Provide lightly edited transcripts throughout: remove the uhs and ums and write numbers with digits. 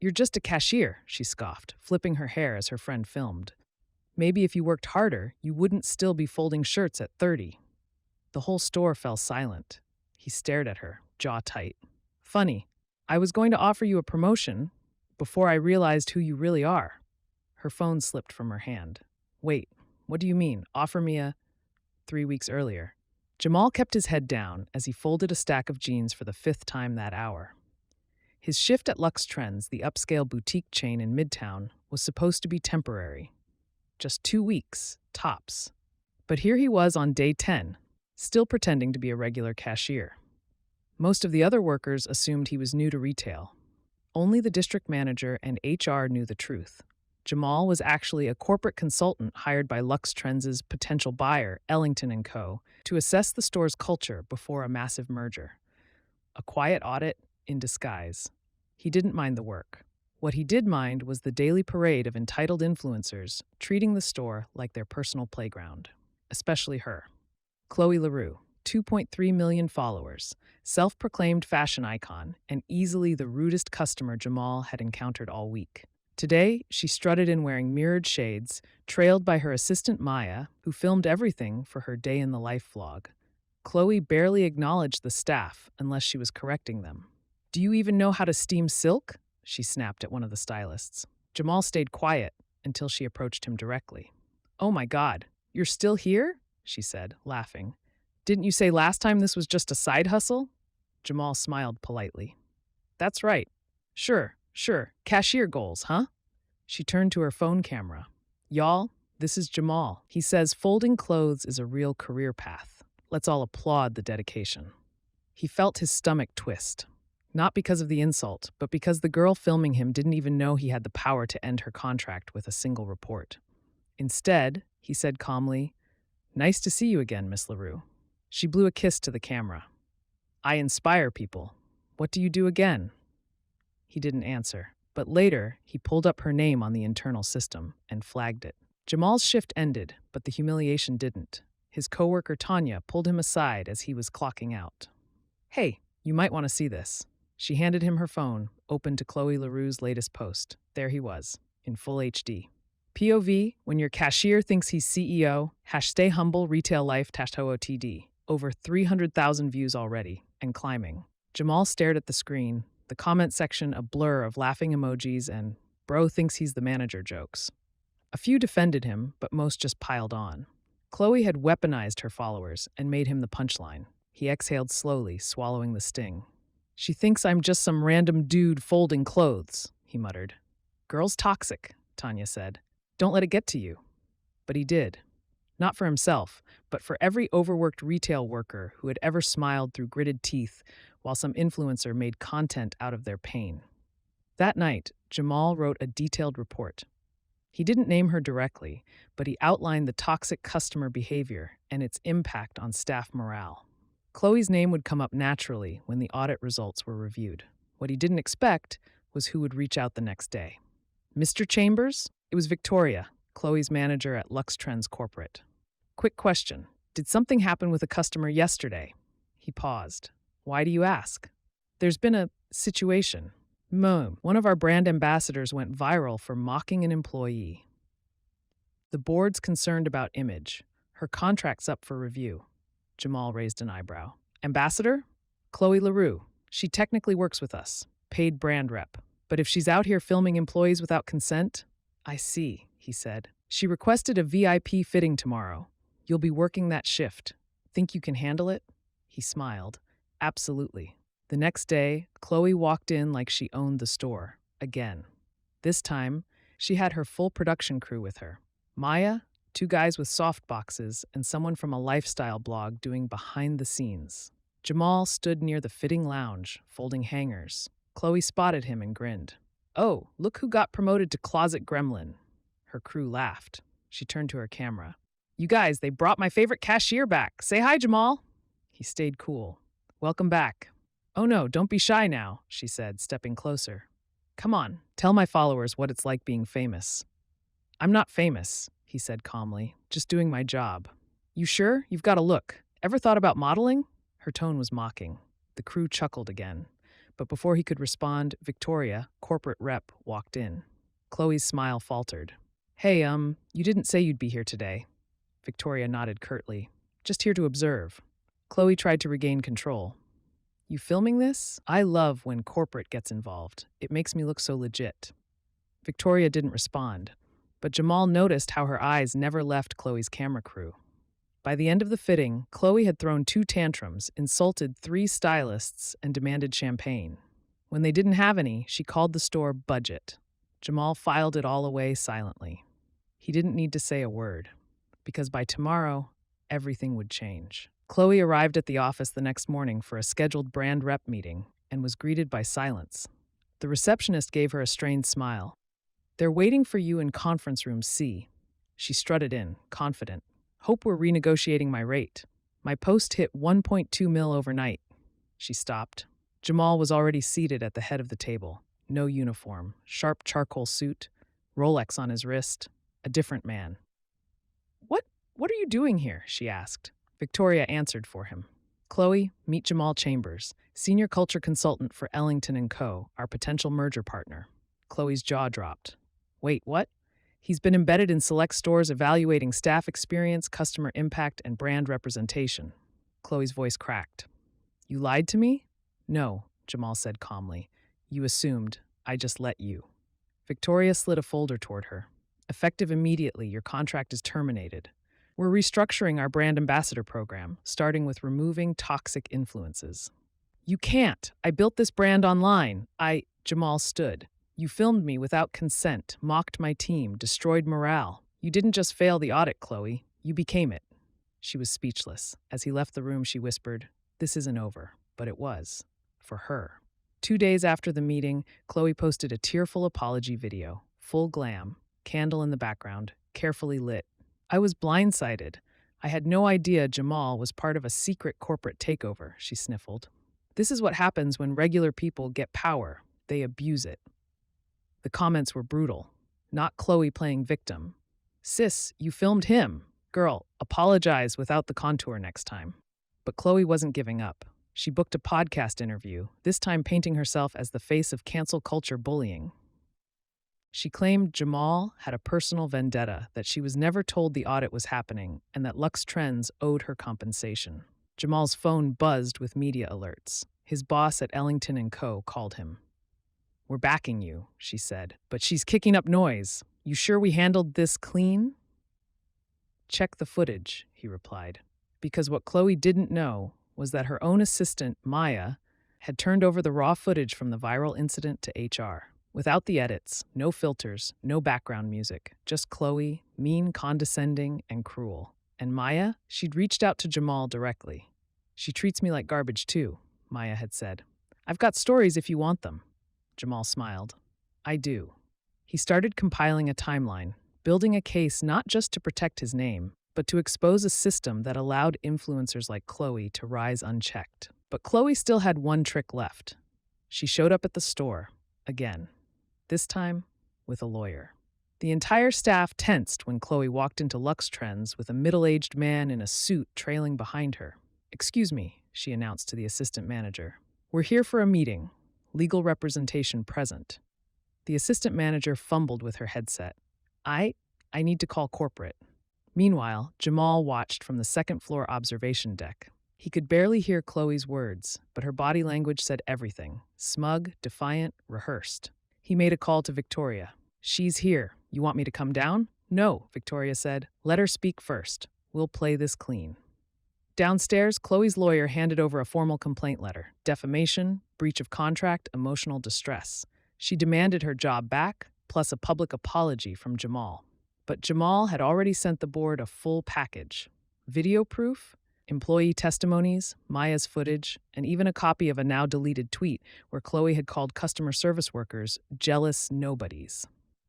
You're just a cashier, she scoffed, flipping her hair as her friend filmed. Maybe if you worked harder, you wouldn't still be folding shirts at 30. The whole store fell silent. He stared at her, jaw tight. Funny, I was going to offer you a promotion before I realized who you really are. Her phone slipped from her hand. Wait, what do you mean? Offer me a... 3 weeks earlier. Jamal kept his head down as he folded a stack of jeans for the 5th time that hour. His shift at Luxe Trends, the upscale boutique chain in Midtown, was supposed to be temporary. Just 2 weeks, tops. But here he was on day 10, still pretending to be a regular cashier. Most of the other workers assumed he was new to retail. Only the district manager and HR knew the truth. Jamal was actually a corporate consultant hired by Luxe Trends' potential buyer, Ellington & Co., to assess the store's culture before a massive merger. A quiet audit in disguise. He didn't mind the work. What he did mind was the daily parade of entitled influencers treating the store like their personal playground. Especially her. Khloe LaRue, 2.3 million followers, self-proclaimed fashion icon, and easily the rudest customer Jamal had encountered all week. Today, she strutted in wearing mirrored shades, trailed by her assistant Maya, who filmed everything for her day-in-the-life vlog. Khloe barely acknowledged the staff unless she was correcting them. "Do you even know how to steam silk?" she snapped at one of the stylists. Jamal stayed quiet until she approached him directly. "Oh my God, you're still here?" she said, laughing. "Didn't you say last time this was just a side hustle?" Jamal smiled politely. "That's right. Sure. Cashier goals, huh?" She turned to her phone camera. "Y'all, this is Jamal. He says folding clothes is a real career path. Let's all applaud the dedication." He felt his stomach twist. Not because of the insult, but because the girl filming him didn't even know he had the power to end her contract with a single report. Instead, he said calmly, "Nice to see you again, Miss LaRue." She blew a kiss to the camera. "I inspire people. What do you do again?" He didn't answer, but later he pulled up her name on the internal system and flagged it. Jamal's shift ended, but the humiliation didn't. His coworker Tanya pulled him aside as he was clocking out. "Hey, you might want to see this." She handed him her phone, open to Khloe LaRue's latest post. There he was, in full HD. POV, when your cashier thinks he's CEO, #stay humble retail life #OOTD. Over 300,000 views already, and climbing. Jamal stared at the screen, the comment section a blur of laughing emojis and "bro thinks he's the manager" jokes. A few defended him, but most just piled on. Khloe had weaponized her followers and made him the punchline. He exhaled slowly, swallowing the sting. "She thinks I'm just some random dude folding clothes," he muttered. "Girl's toxic," Tanya said. "Don't let it get to you." But he did. Not for himself, but for every overworked retail worker who had ever smiled through gritted teeth while some influencer made content out of their pain. That night, Jamal wrote a detailed report. He didn't name her directly, but he outlined the toxic customer behavior and its impact on staff morale. Khloe's name would come up naturally when the audit results were reviewed. What he didn't expect was who would reach out the next day. "Mr. Chambers?" It was Victoria, Khloe's manager at Luxe Trends Corporate. "Quick question. Did something happen with a customer yesterday?" He paused. "Why do you ask?" "There's been a situation. One of our brand ambassadors went viral for mocking an employee. The board's concerned about image. Her contract's up for review." Jamal raised an eyebrow. "Ambassador?" "Khloe LaRue. She technically works with us. Paid brand rep. But if she's out here filming employees without consent..." "I see," he said. "She requested a VIP fitting tomorrow. You'll be working that shift. Think you can handle it?" He smiled. "Absolutely." The next day, Khloe walked in like she owned the store. Again. This time, she had her full production crew with her. Maya, 2 guys with soft boxes, and someone from a lifestyle blog doing behind the scenes. Jamal stood near the fitting lounge, folding hangers. Khloe spotted him and grinned. "Oh, look who got promoted to closet gremlin." Her crew laughed. She turned to her camera. "You guys, they brought my favorite cashier back. Say hi, Jamal." He stayed cool. "Welcome back." "Oh no, don't be shy now," she said, stepping closer. "Come on, tell my followers what it's like being famous." "I'm not famous," he said calmly, "just doing my job." "You sure? You've got a look. Ever thought about modeling?" Her tone was mocking. The crew chuckled again. But before he could respond, Victoria, corporate rep, walked in. Khloe's smile faltered. Hey, you didn't say you'd be here today. Victoria nodded curtly. Just here to observe. Khloe tried to regain control. You filming this? I love when corporate gets involved. It makes me look so legit. Victoria didn't respond, but Jamal noticed how her eyes never left Khloe's camera crew. By the end of the fitting, Khloe had thrown 2 tantrums, insulted 3 stylists, and demanded champagne. When they didn't have any, she called the store budget. Jamal filed it all away silently. He didn't need to say a word, because by tomorrow, everything would change. Khloe arrived at the office the next morning for a scheduled brand rep meeting and was greeted by silence. The receptionist gave her a strained smile. They're waiting for you in conference room C. She strutted in, confident. Hope we're renegotiating my rate. My post hit 1.2 mil overnight. She stopped. Jamal was already seated at the head of the table. No uniform, sharp charcoal suit, Rolex on his wrist, a different man. What are you doing here? She asked. Victoria answered for him. Khloe, meet Jamal Chambers, senior culture consultant for Ellington & Co., our potential merger partner. Khloe's jaw dropped. Wait, what? He's been embedded in select stores evaluating staff experience, customer impact, and brand representation. Khloe's voice cracked. You lied to me? No, Jamal said calmly. You assumed. I just let you. Victoria slid a folder toward her. Effective immediately, your contract is terminated. We're restructuring our brand ambassador program, starting with removing toxic influences. You can't. I built this brand online. Jamal stood. You filmed me without consent, mocked my team, destroyed morale. You didn't just fail the audit, Khloe. You became it. She was speechless. As he left the room, she whispered, This isn't over. But it was. For her. 2 days after the meeting, Khloe posted a tearful apology video. Full glam. Candle in the background. Carefully lit. I was blindsided. I had no idea Jamal was part of a secret corporate takeover, she sniffled. This is what happens when regular people get power. They abuse it. The comments were brutal. Not Khloe playing victim. Sis, you filmed him. Girl, apologize without the contour next time. But Khloe wasn't giving up. She booked a podcast interview, this time painting herself as the face of cancel culture bullying. She claimed Jamal had a personal vendetta, that she was never told the audit was happening, and that Lux Trends owed her compensation. Jamal's phone buzzed with media alerts. His boss at Ellington & Co. called him. We're backing you, she said, but she's kicking up noise. You sure we handled this clean? Check the footage, he replied. Because what Khloe didn't know was that her own assistant, Maya, had turned over the raw footage from the viral incident to HR. Without the edits, no filters, no background music, just Khloe, mean, condescending, and cruel. And Maya, she'd reached out to Jamal directly. She treats me like garbage too, Maya had said. I've got stories if you want them. Jamal smiled. I do. He started compiling a timeline, building a case not just to protect his name, but to expose a system that allowed influencers like Khloe to rise unchecked. But Khloe still had one trick left. She showed up at the store, again. This time, with a lawyer. The entire staff tensed when Khloe walked into Lux Trends with a middle-aged man in a suit trailing behind her. Excuse me, she announced to the assistant manager. We're here for a meeting. Legal representation present. The assistant manager fumbled with her headset. I need to call corporate. Meanwhile, Jamal watched from the second-floor observation deck. He could barely hear Khloe's words, but her body language said everything. Smug, defiant, rehearsed. He made a call to Victoria. She's here. You want me to come down? No, Victoria said. Let her speak first. We'll play this clean. Downstairs, Khloe's lawyer handed over a formal complaint letter. Defamation, breach of contract, emotional distress. She demanded her job back, plus a public apology from Jamal. But Jamal had already sent the board a full package. Video proof, employee testimonies, Maya's footage, and even a copy of a now-deleted tweet where Khloe had called customer service workers jealous nobodies.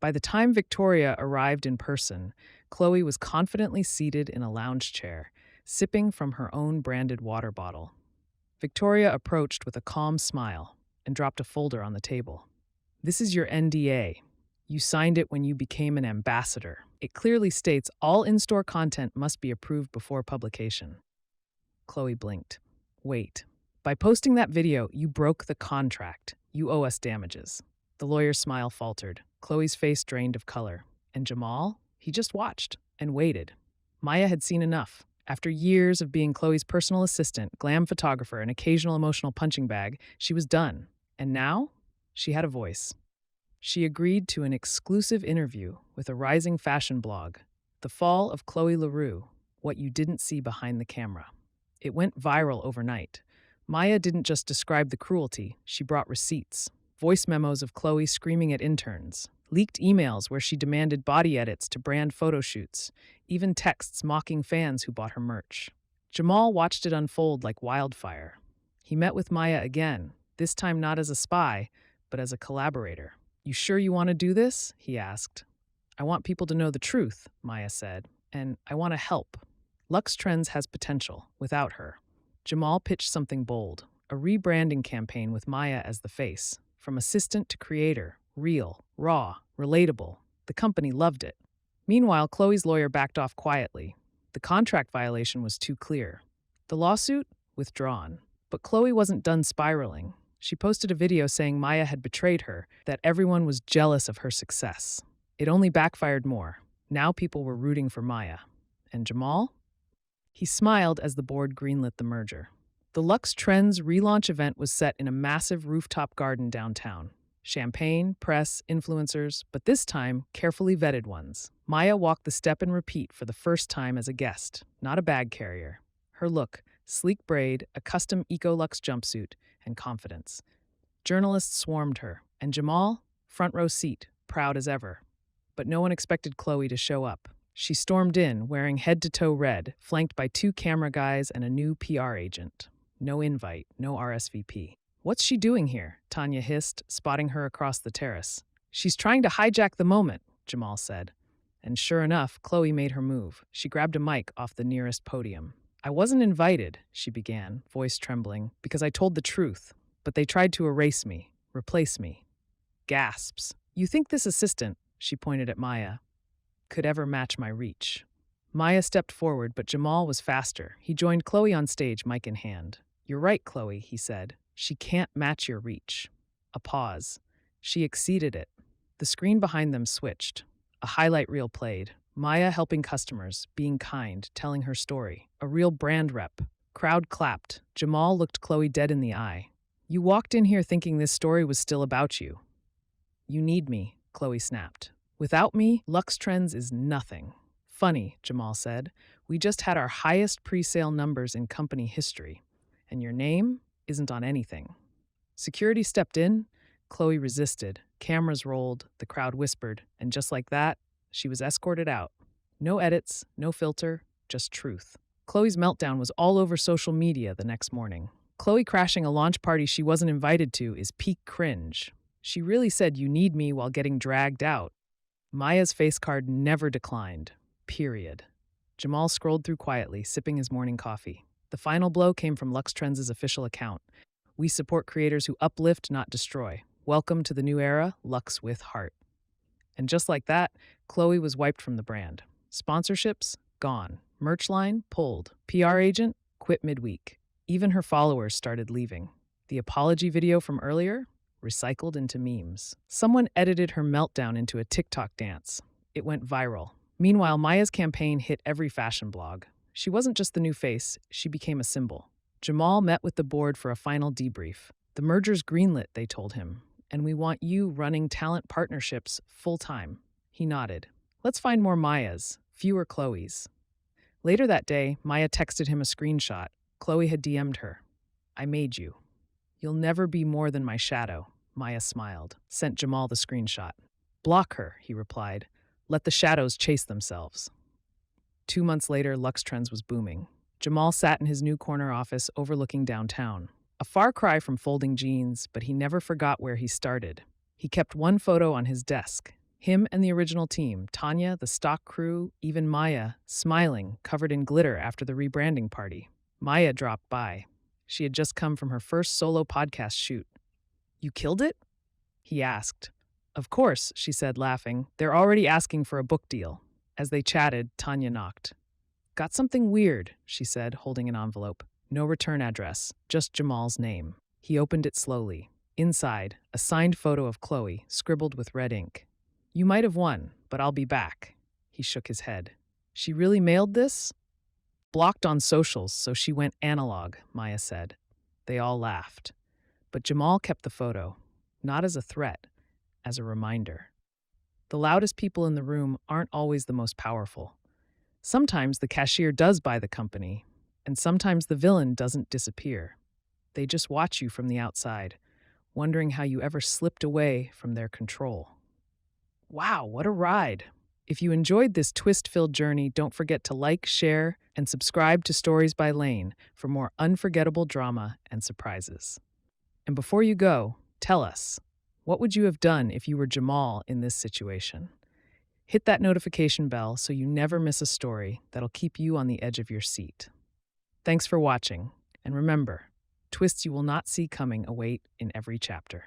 By the time Victoria arrived in person, Khloe was confidently seated in a lounge chair, sipping from her own branded water bottle. Victoria approached with a calm smile and dropped a folder on the table. This is your NDA. You signed it when you became an ambassador. It clearly states all in-store content must be approved before publication. Khloe blinked. Wait, By posting that video, you broke the contract. You owe us damages. The lawyer's smile faltered. Khloe's face drained of color. And Jamal? He just watched and waited. Maya had seen enough. After years of being Khloe's personal assistant, glam photographer, and occasional emotional punching bag, she was done. And now, she had a voice. She agreed to an exclusive interview with a rising fashion blog, The Fall of Khloe LaRue, What You Didn't See Behind the Camera. It went viral overnight. Maya didn't just describe the cruelty, she brought receipts. Voice memos of Khloe screaming at interns, leaked emails where she demanded body edits to brand photo shoots, even texts mocking fans who bought her merch. Jamal watched it unfold like wildfire. He met with Maya again, this time not as a spy, but as a collaborator. "You sure you want to do this?" he asked. "I want people to know the truth," Maya said, "and I want to help. Luxe Trends has potential without her." Jamal pitched something bold, a rebranding campaign with Maya as the face. From assistant to creator, real, raw, relatable. The company loved it. Meanwhile, Khloe's lawyer backed off quietly. The contract violation was too clear. The lawsuit? Withdrawn. But Khloe wasn't done spiraling. She posted a video saying Maya had betrayed her, that everyone was jealous of her success. It only backfired more. Now people were rooting for Maya. And Jamal? He smiled as the board greenlit the merger. The Luxe Trends relaunch event was set in a massive rooftop garden downtown. Champagne, press, influencers, but this time, carefully vetted ones. Maya walked the step and repeat for the first time as a guest, not a bag carrier. Her look, sleek braid, a custom Eco-Luxe jumpsuit, and confidence. Journalists swarmed her, and Jamal, front row seat, proud as ever. But no one expected Khloe to show up. She stormed in, wearing head-to-toe red, flanked by 2 camera guys and a new PR agent. No invite, no RSVP. "What's she doing here?" Tanya hissed, spotting her across the terrace. "She's trying to hijack the moment," Jamal said. And sure enough, Khloe made her move. She grabbed a mic off the nearest podium. "I wasn't invited," she began, voice trembling, "because I told the truth. But they tried to erase me, replace me." Gasps. "You think this assistant," she pointed at Maya, "could ever match my reach?" Maya stepped forward, but Jamal was faster. He joined Khloe on stage, mic in hand. "You're right, Khloe," he said. "She can't match your reach." A pause. She exceeded it. The screen behind them switched. A highlight reel played. Maya helping customers, being kind, telling her story. A real brand rep. Crowd clapped. Jamal looked Khloe dead in the eye. "You walked in here thinking this story was still about you." "You need me," Khloe snapped. "Without me, Luxe Trends is nothing." "Funny," Jamal said. "We just had our highest pre-sale numbers in company history. And your name isn't on anything." Security stepped in. Khloe resisted. Cameras rolled. The crowd whispered. And just like that, she was escorted out. No edits, no filter, just truth. Khloe's meltdown was all over social media the next morning. Khloe crashing a launch party she wasn't invited to is peak cringe. She really said "you need me" while getting dragged out. Maya's face card never declined. Period. Jamal scrolled through quietly, sipping his morning coffee. The final blow came from Luxe Trends' official account. "We support creators who uplift, not destroy. Welcome to the new era, Luxe with heart." And just like that, Khloe was wiped from the brand. Sponsorships? Gone. Merch line? Pulled. PR agent? Quit midweek. Even her followers started leaving. The apology video from earlier? Recycled into memes. Someone edited her meltdown into a TikTok dance. It went viral. Meanwhile, Maya's campaign hit every fashion blog. She wasn't just the new face, she became a symbol. Jamal met with the board for a final debrief. "The merger's greenlit," they told him, "and we want you running talent partnerships full-time." He nodded. "Let's find more Mayas, fewer Khloes." Later that day, Maya texted him a screenshot. Khloe had DM'd her. "I made you. You'll never be more than my shadow." Maya smiled, sent Jamal the screenshot. "Block her," he replied. "Let the shadows chase themselves." 2 months later, Luxe Trends was booming. Jamal sat in his new corner office overlooking downtown. A far cry from folding jeans, but he never forgot where he started. He kept one photo on his desk. Him and the original team, Tanya, the stock crew, even Maya, smiling, covered in glitter after the rebranding party. Maya dropped by. She had just come from her first solo podcast shoot. "You killed it?" he asked. "Of course," she said, laughing. "They're already asking for a book deal." As they chatted, Tanya knocked. "Got something weird," she said, holding an envelope. No return address, just Jamal's name. He opened it slowly. Inside, a signed photo of Khloe, scribbled with red ink. You might have won, but I'll be back. He shook his head. She really mailed this? Blocked on socials, so she went analog, Maya said. They all laughed. But Jamal kept the photo, not as a threat, as a reminder. The loudest people in the room aren't always the most powerful. Sometimes the cashier does buy the company, and sometimes the villain doesn't disappear. They just watch you from the outside, wondering how you ever slipped away from their control. Wow, what a ride! If you enjoyed this twist-filled journey, don't forget to like, share, and subscribe to Stories by Laine for more unforgettable drama and surprises. And before you go, tell us, what would you have done if you were Jamal in this situation? Hit that notification bell so you never miss a story that'll keep you on the edge of your seat. Thanks for watching, and remember, twists you will not see coming await in every chapter.